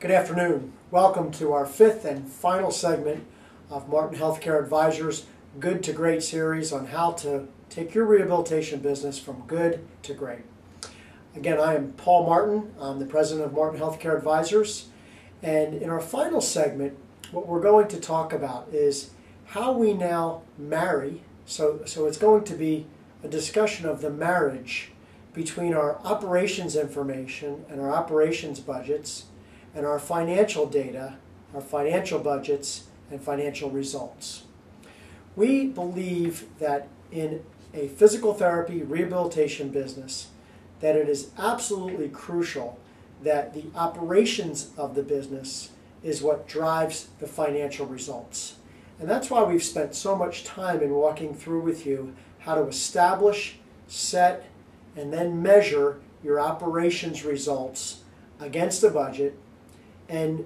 Good afternoon. Welcome to our fifth and final segment of Martin Healthcare Advisors' Good to Great series on how to take your rehabilitation business from good to great. Again, I am Paul Martin. I'm the president of Martin Healthcare Advisors. And in our final segment, what we're going to talk about is how we now marry. So it's going to be a discussion of the marriage between our operations information and our operations budgets and our financial data, our financial budgets, and financial results. We believe that in a physical therapy rehabilitation business, that it is absolutely crucial that the operations of the business is what drives the financial results. And that's why we've spent so much time in walking through with you how to establish, set, and then measure your operations results against a budget, and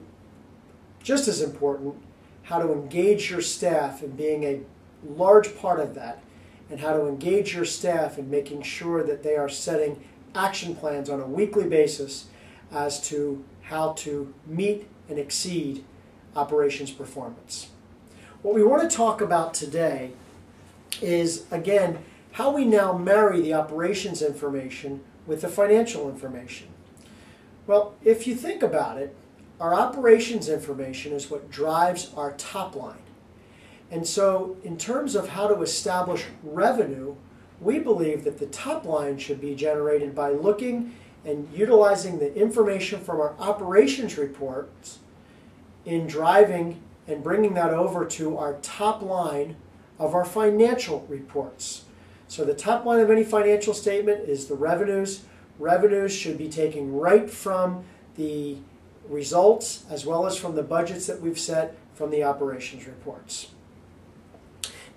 just as important, how to engage your staff in being a large part of that, and how to engage your staff in making sure that they are setting action plans on a weekly basis as to how to meet and exceed operations performance. What we want to talk about today is, again, how we now marry the operations information with the financial information. Well, if you think about it, our operations information is what drives our top line. And so in terms of how to establish revenue, we believe that the top line should be generated by looking and utilizing the information from our operations reports in driving and bringing that over to our top line of our financial reports. So the top line of any financial statement is the revenues. Revenues should be taken right from the results as well as from the budgets that we've set from the operations reports.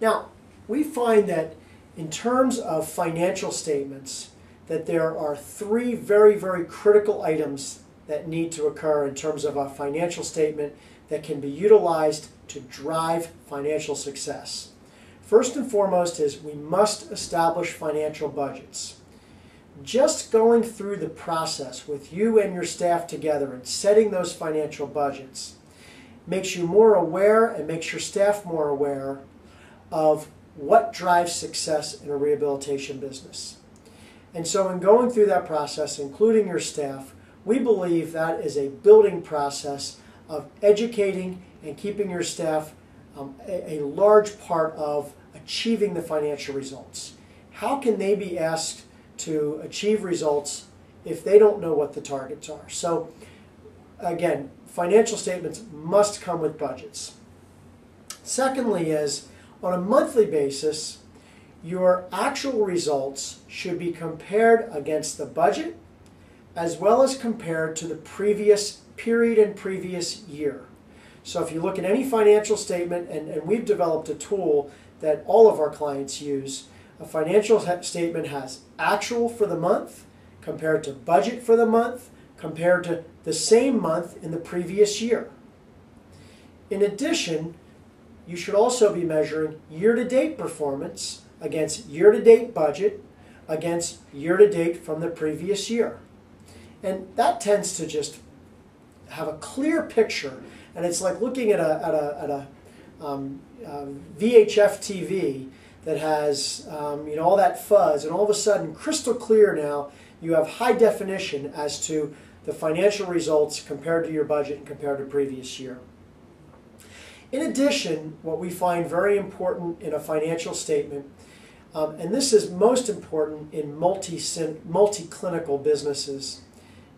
Now, we find that in terms of financial statements, that there are three very, very critical items that need to occur in terms of a financial statement that can be utilized to drive financial success. First and foremost is we must establish financial budgets. Just going through the process with you and your staff together and setting those financial budgets makes you more aware and makes your staff more aware of what drives success in a rehabilitation business. And so in going through that process, including your staff, we believe that is a building process of educating and keeping your staff a large part of achieving the financial results. How can they be asked to achieve results if they don't know what the targets are? So again, financial statements must come with budgets. Secondly is, on a monthly basis, your actual results should be compared against the budget as well as compared to the previous period and previous year. So if you look at any financial statement, and we've developed a tool that all of our clients use, a financial statement has actual for the month compared to budget for the month compared to the same month in the previous year. In addition, you should also be measuring year-to-date performance against year-to-date budget against year-to-date from the previous year. And that tends to just have a clear picture, and it's like looking at a VHF TV that has all that fuzz, and all of a sudden, crystal clear now, you have high definition as to the financial results compared to your budget and compared to previous year. In addition, what we find very important in a financial statement, and this is most important in multi-clinical businesses,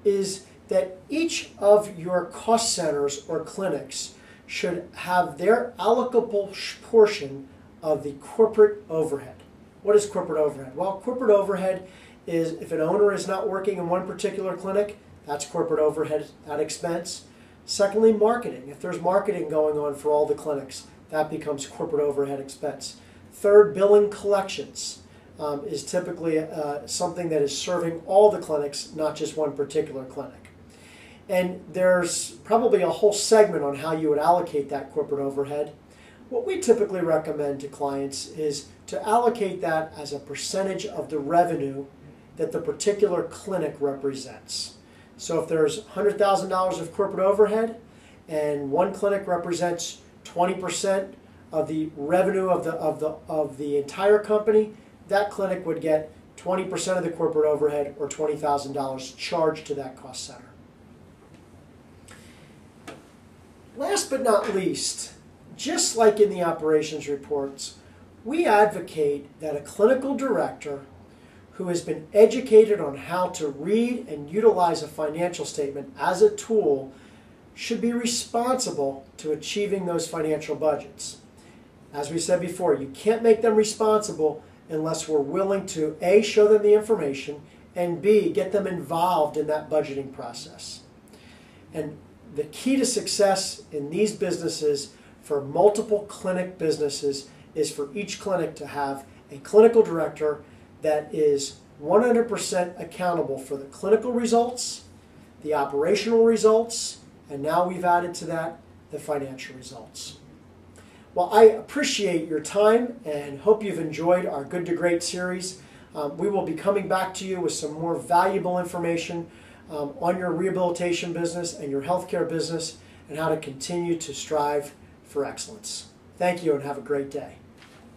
is that each of your cost centers or clinics should have their allocable portion of the corporate overhead. What is corporate overhead? Well, corporate overhead is if an owner is not working in one particular clinic, that's corporate overhead, that expense. Secondly, marketing. If there's marketing going on for all the clinics, that becomes corporate overhead expense. Third, billing collections is typically something that is serving all the clinics, not just one particular clinic. And there's probably a whole segment on how you would allocate that corporate overhead. What we typically recommend to clients is to allocate that as a percentage of the revenue that the particular clinic represents. So if there's $100,000 of corporate overhead and one clinic represents 20% of the revenue of the entire company, that clinic would get 20% of the corporate overhead, or $20,000 charged to that cost center. Last but not least, just like in the operations reports, we advocate that a clinical director who has been educated on how to read and utilize a financial statement as a tool should be responsible to achieving those financial budgets. As we said before, you can't make them responsible unless we're willing to A, show them the information, and B, get them involved in that budgeting process. And the key to success in these businesses for multiple clinic businesses is for each clinic to have a clinical director that is 100% accountable for the clinical results, the operational results, and now we've added to that the financial results. Well, I appreciate your time and hope you've enjoyed our Good to Great series. We will be coming back to you with some more valuable information on your rehabilitation business and your healthcare business and how to continue to strive for excellence. Thank you and have a great day.